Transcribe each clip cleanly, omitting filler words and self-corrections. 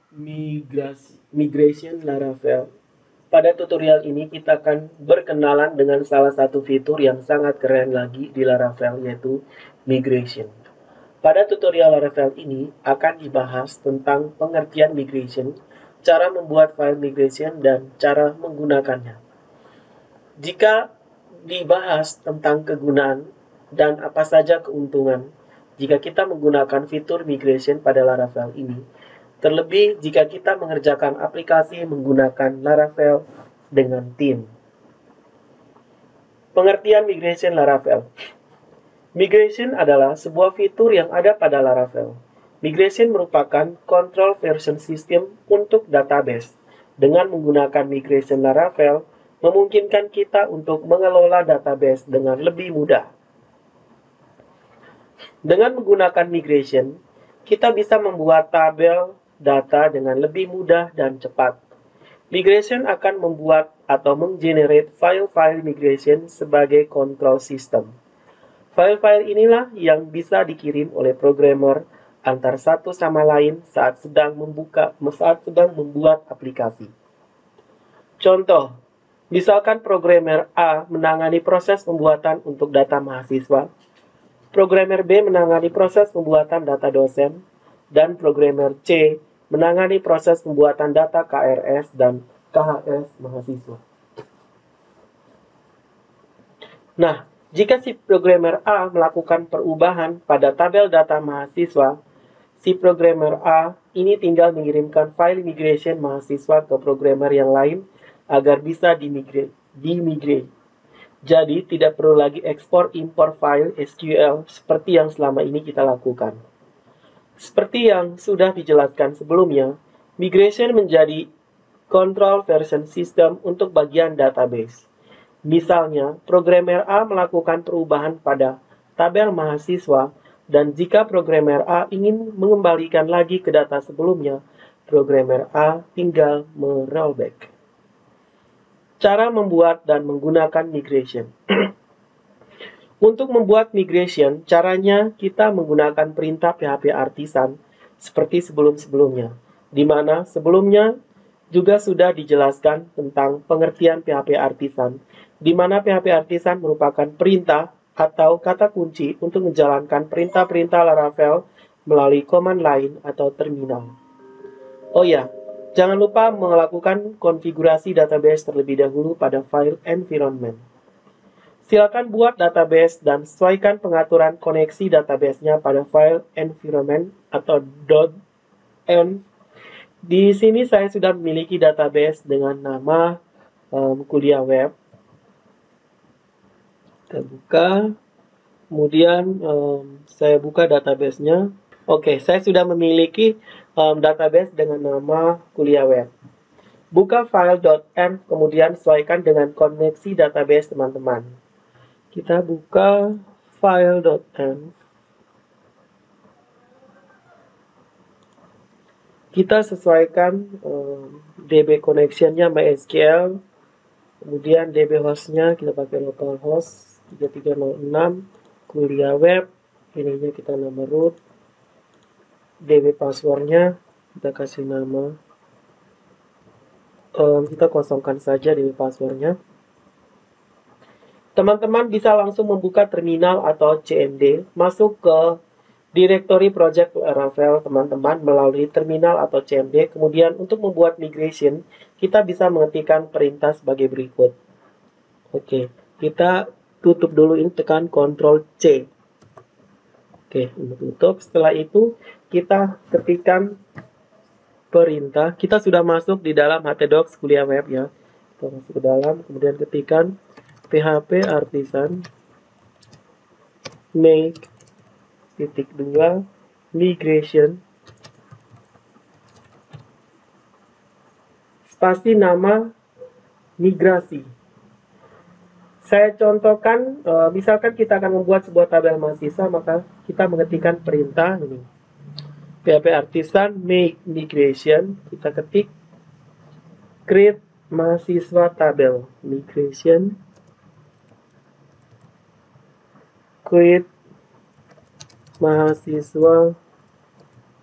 Migration Laravel. Pada tutorial ini kita akan berkenalan dengan salah satu fitur yang sangat keren lagi di Laravel, yaitu migration. Pada tutorial Laravel ini akan dibahas tentang pengertian migration, cara membuat file migration, dan cara menggunakannya. Jika dibahas tentang kegunaan dan apa saja keuntungan jika kita menggunakan fitur migration pada Laravel ini, terlebih jika kita mengerjakan aplikasi menggunakan Laravel dengan tim. Pengertian migration Laravel. Migration adalah sebuah fitur yang ada pada Laravel. Migration merupakan control version system untuk database. Dengan menggunakan migration Laravel, memungkinkan kita untuk mengelola database dengan lebih mudah. Dengan menggunakan migration, kita bisa membuat tabel data dengan lebih mudah dan cepat. Migration akan membuat atau menggenerate file-file migration sebagai control system. File-file inilah yang bisa dikirim oleh programmer antar satu sama lain saat sedang membuat aplikasi. Contoh, misalkan programmer A menangani proses pembuatan untuk data mahasiswa, programmer B menangani proses pembuatan data dosen, dan programmer C menangani proses pembuatan data KRS dan KHS mahasiswa. Nah, jika si programmer A melakukan perubahan pada tabel data mahasiswa, si programmer A ini tinggal mengirimkan file migration mahasiswa ke programmer yang lain agar bisa dimigrate. Jadi, tidak perlu lagi ekspor impor file SQL seperti yang selama ini kita lakukan. Seperti yang sudah dijelaskan sebelumnya, migration menjadi control version system untuk bagian database. Misalnya, programmer A melakukan perubahan pada tabel mahasiswa, dan jika programmer A ingin mengembalikan lagi ke data sebelumnya, programmer A tinggal merollback. Cara membuat dan menggunakan migration. Untuk membuat migration, caranya kita menggunakan perintah PHP Artisan seperti sebelum-sebelumnya, di mana sebelumnya juga sudah dijelaskan tentang pengertian PHP Artisan, di mana PHP Artisan merupakan perintah atau kata kunci untuk menjalankan perintah-perintah Laravel melalui command line atau terminal. Oh ya, jangan lupa melakukan konfigurasi database terlebih dahulu pada file environment. Silakan buat database dan sesuaikan pengaturan koneksi database-nya pada file environment atau .env. Di sini saya sudah memiliki database dengan nama kuliah web. Kita buka, kemudian saya buka database-nya. Oke, saya sudah memiliki database dengan nama kuliah web. Buka file .env, kemudian sesuaikan dengan koneksi database teman-teman. Kita buka file.env. Kita sesuaikan DB connection-nya MySQL. Kemudian DB host-nya kita pakai localhost 3306. Kuliah web, ininya kita nama root. DB password-nya kita kasih nama. Kita kosongkan saja DB password-nya. Teman-teman bisa langsung membuka terminal atau CMD, masuk ke directory project Laravel teman-teman melalui terminal atau CMD. Kemudian untuk membuat migration, kita bisa mengetikkan perintah sebagai berikut. Oke, kita tutup dulu ini, tekan Ctrl C. Oke, untuk tutup. Setelah itu, kita ketikkan perintah. Kita sudah masuk di dalam htdocs kuliah web ya. Kita masuk ke dalam, kemudian ketikkan PHP Artisan make .2 migration spasi nama migrasi. Saya contohkan, misalkan kita akan membuat sebuah tabel mahasiswa, maka kita mengetikkan perintah ini. PHP Artisan make migration, kita ketik create mahasiswa tabel migration, create mahasiswa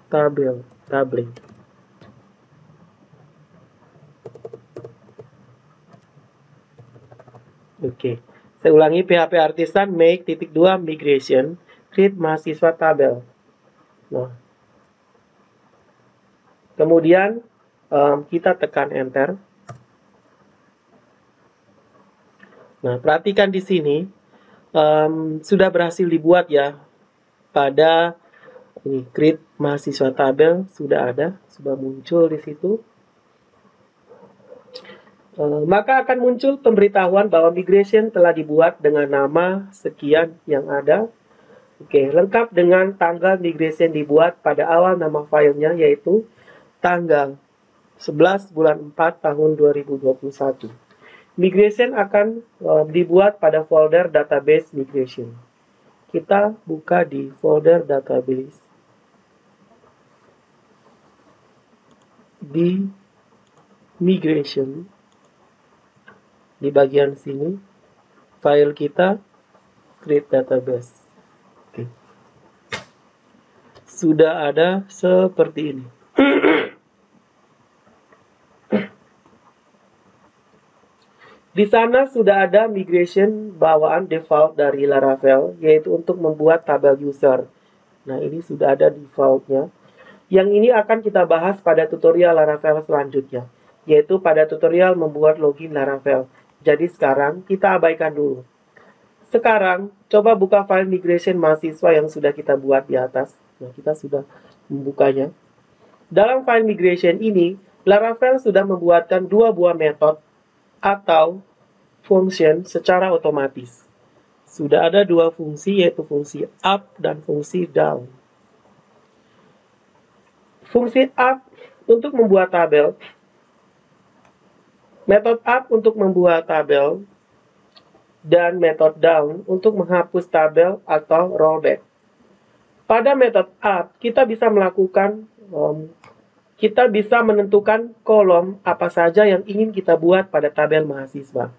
tabel. Oke, saya ulangi, PHP Artisan make titik 2 migration, create mahasiswa tabel. Nah, kemudian kita tekan enter. Nah, perhatikan di sini sudah berhasil dibuat ya pada ini create mahasiswa tabel, sudah ada, sudah muncul di situ. Maka akan muncul pemberitahuan bahwa migration telah dibuat dengan nama sekian yang ada. Oke, lengkap dengan tanggal migration dibuat pada awal nama filenya, yaitu tanggal 11 bulan 4 tahun 2021. Migration akan dibuat pada folder database migration. Kita buka di folder database. Di migration, di bagian sini, file kita create database. Oke. Sudah ada seperti ini. Di sana sudah ada migration bawaan default dari Laravel, yaitu untuk membuat tabel user. Nah, ini sudah ada defaultnya. Yang ini akan kita bahas pada tutorial Laravel selanjutnya, yaitu pada tutorial membuat login Laravel. Jadi sekarang kita abaikan dulu. Sekarang, coba buka file migration mahasiswa yang sudah kita buat di atas. Nah, kita sudah membukanya. Dalam file migration ini, Laravel sudah membuatkan dua buah metode atau function secara otomatis. Sudah ada dua fungsi, yaitu fungsi up dan fungsi down. Fungsi up untuk membuat tabel, metode up untuk membuat tabel, dan metode down untuk menghapus tabel atau rollback. Pada metode up, kita bisa melakukan kita bisa menentukan kolom apa saja yang ingin kita buat pada tabel mahasiswa.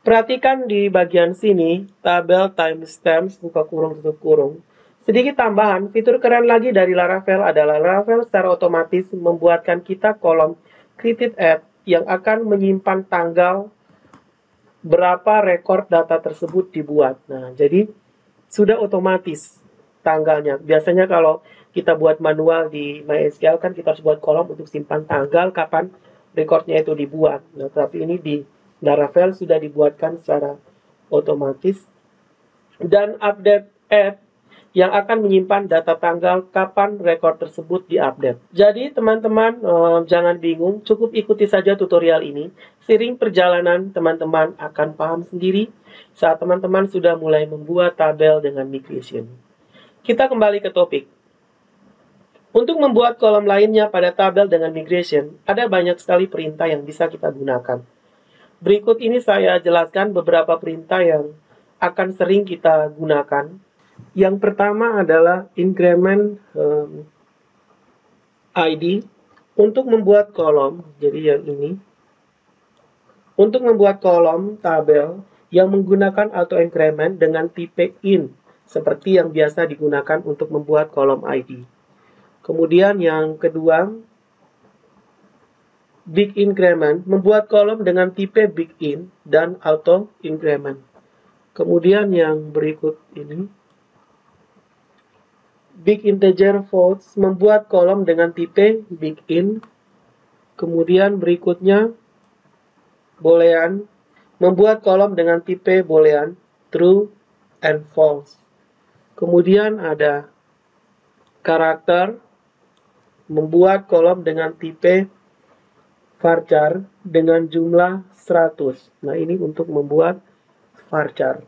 Perhatikan di bagian sini, tabel timestamps, buka kurung, tutup kurung. Sedikit tambahan, fitur keren lagi dari Laravel adalah Laravel secara otomatis membuatkan kita kolom created at yang akan menyimpan tanggal berapa rekor data tersebut dibuat. Nah, jadi sudah otomatis tanggalnya. Biasanya kalau kita buat manual di MySQL kan kita harus buat kolom untuk simpan tanggal kapan rekornya itu dibuat. Nah, tapi ini di Laravel sudah dibuatkan secara otomatis. Dan update add yang akan menyimpan data tanggal kapan rekor tersebut diupdate. Jadi teman-teman jangan bingung, cukup ikuti saja tutorial ini. Seiring perjalanan teman-teman akan paham sendiri saat teman-teman sudah mulai membuat tabel dengan migration. Kita kembali ke topik. Untuk membuat kolom lainnya pada tabel dengan migration, ada banyak sekali perintah yang bisa kita gunakan. Berikut ini saya jelaskan beberapa perintah yang akan sering kita gunakan. Yang pertama adalah increment ID untuk membuat kolom. Jadi yang ini untuk membuat kolom tabel yang menggunakan auto increment dengan tipe in seperti yang biasa digunakan untuk membuat kolom ID. Kemudian yang kedua, big increment membuat kolom dengan tipe big in dan auto increment. Kemudian yang berikut ini, big integer floats membuat kolom dengan tipe big in. Kemudian berikutnya boolean membuat kolom dengan tipe boolean true and false. Kemudian ada karakter membuat kolom dengan tipe varchar dengan jumlah 100. Nah, ini untuk membuat varchar.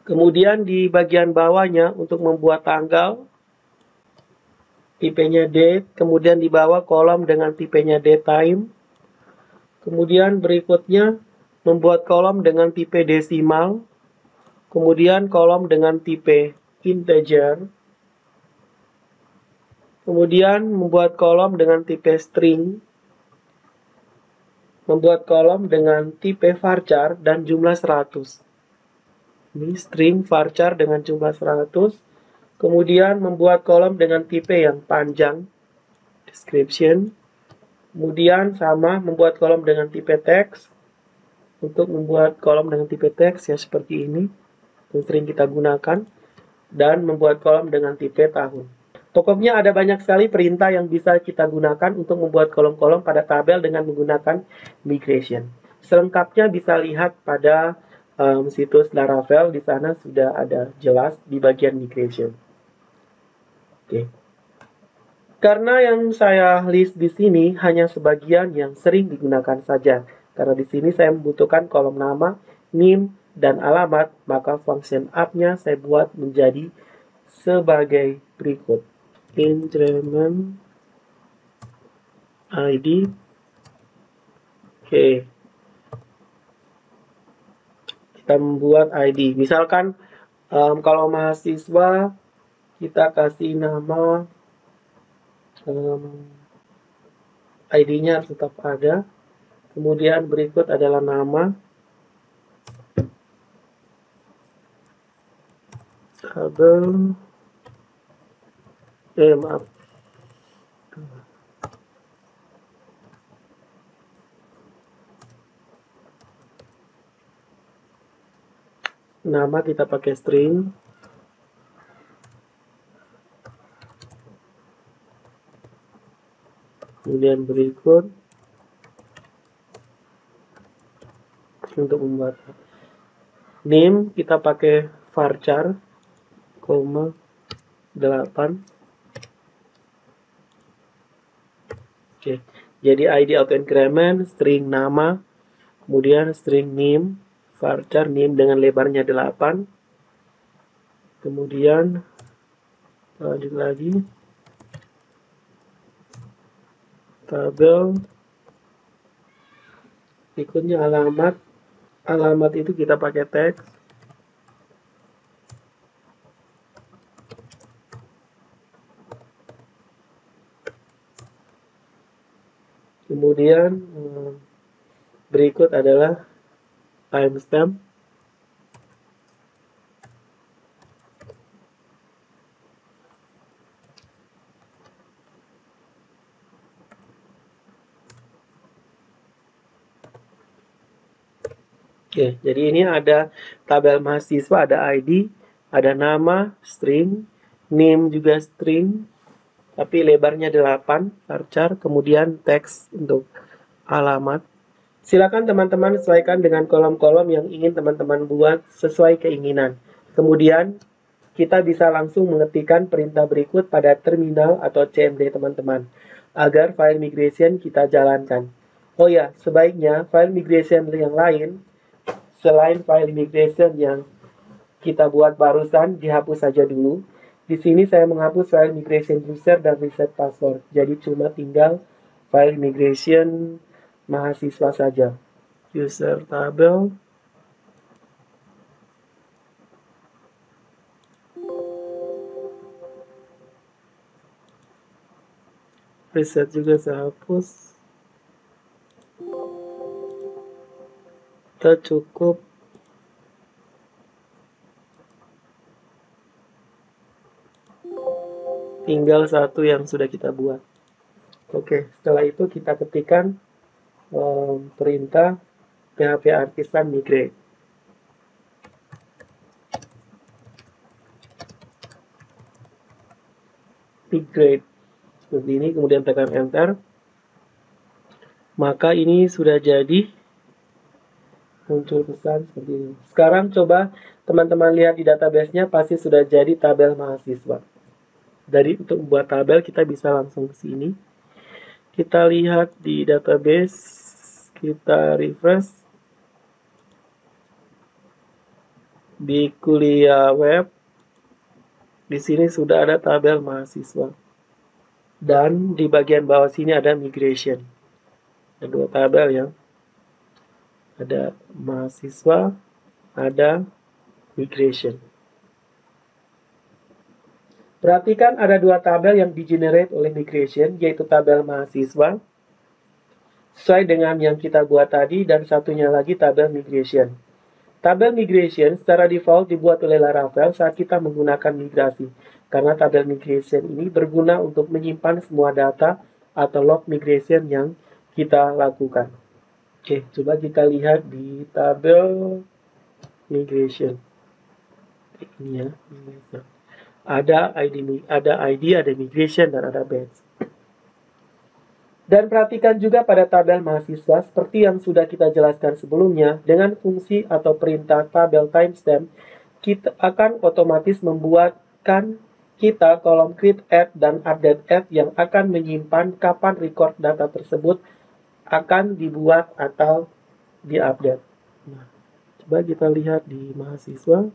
Kemudian di bagian bawahnya untuk membuat tanggal, tipenya date, kemudian di bawah kolom dengan tipenya datetime. Kemudian berikutnya membuat kolom dengan tipe desimal, kemudian kolom dengan tipe integer, kemudian membuat kolom dengan tipe string, membuat kolom dengan tipe varchar dan jumlah 100. Ini string varchar dengan jumlah 100. Kemudian membuat kolom dengan tipe yang panjang, description. Kemudian sama membuat kolom dengan tipe text. untuk membuat kolom dengan tipe teks ya seperti ini yang sering kita gunakan, dan membuat kolom dengan tipe tahun. Pokoknya ada banyak sekali perintah yang bisa kita gunakan untuk membuat kolom-kolom pada tabel dengan menggunakan migration. Selengkapnya bisa lihat pada situs Laravel, di sana sudah ada jelas di bagian migration. Oke. Karena yang saya list di sini hanya sebagian yang sering digunakan saja. Karena di sini saya membutuhkan kolom nama, name, dan alamat, maka function up-nya saya buat menjadi sebagai berikut. Increment ID. Oke. Kita membuat ID. Misalkan kalau mahasiswa kita kasih nama, ID-nya harus tetap ada. Kemudian berikut adalah nama, tabel, maaf, nama kita pakai string. Kemudian berikut untuk membuat name kita pakai varchar, 8. Oke, jadi ID auto increment, string nama, kemudian string name, varchar name dengan lebarnya 8. Kemudian lanjut lagi, tabel, berikutnya alamat. Alamat itu kita pakai teks. Kemudian berikut adalah timestamp. Oke, jadi ini ada tabel mahasiswa, ada ID, ada nama, string, name juga string, tapi lebarnya 8, varchar, kemudian teks untuk alamat. Silakan teman-teman sesuaikan dengan kolom-kolom yang ingin teman-teman buat sesuai keinginan. Kemudian kita bisa langsung mengetikkan perintah berikut pada terminal atau CMD teman-teman, agar file migration kita jalankan. Oh ya, sebaiknya file migration yang lain selain file migration yang kita buat barusan dihapus saja dulu. Di sini saya menghapus file migration user dan reset password. Jadi cuma tinggal file migration mahasiswa saja. User tabel. Reset juga saya hapus. Kita cukup tinggal satu yang sudah kita buat. Oke, setelah itu kita ketikkan perintah PHP Artisan migrate. Migrate seperti ini, kemudian tekan enter. Maka ini sudah jadi. Muncul pesan seperti ini. Sekarang coba teman-teman lihat di database-nya, pasti sudah jadi tabel mahasiswa. Dari untuk membuat tabel kita bisa langsung ke sini. Kita lihat di database, kita refresh. Di kuliah web, di sini sudah ada tabel mahasiswa. Dan di bagian bawah sini ada migration. Ada dua tabel ya. Ada mahasiswa, ada migration. Perhatikan ada dua tabel yang di-generate oleh migration, yaitu tabel mahasiswa, sesuai dengan yang kita buat tadi, dan satunya lagi tabel migration. Tabel migration secara default dibuat oleh Laravel saat kita menggunakan migrasi, karena tabel migration ini berguna untuk menyimpan semua data atau log migration yang kita lakukan. Oke, coba kita lihat di tabel migration. Ini ya, ada ID, ada migration, dan ada batch. Dan perhatikan juga pada tabel mahasiswa, seperti yang sudah kita jelaskan sebelumnya, dengan fungsi atau perintah tabel timestamp, kita akan otomatis membuatkan kita kolom create add dan update add yang akan menyimpan kapan record data tersebut akan dibuat atau diupdate. Nah, coba kita lihat di mahasiswa.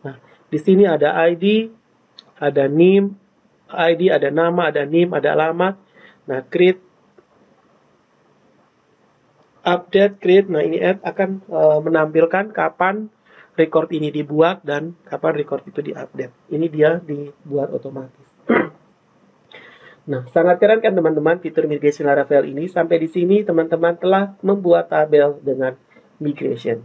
Nah, di sini ada ID, ada NIM, ID, ada nama, ada NIM, ada alamat. Nah, create, update, create. Nah, ini add akan menampilkan kapan record ini dibuat dan kapan record itu diupdate. Ini dia dibuat otomatis. Nah, sangat keren kan teman-teman fitur migration Laravel ini. Sampai di sini teman-teman telah membuat tabel dengan migration.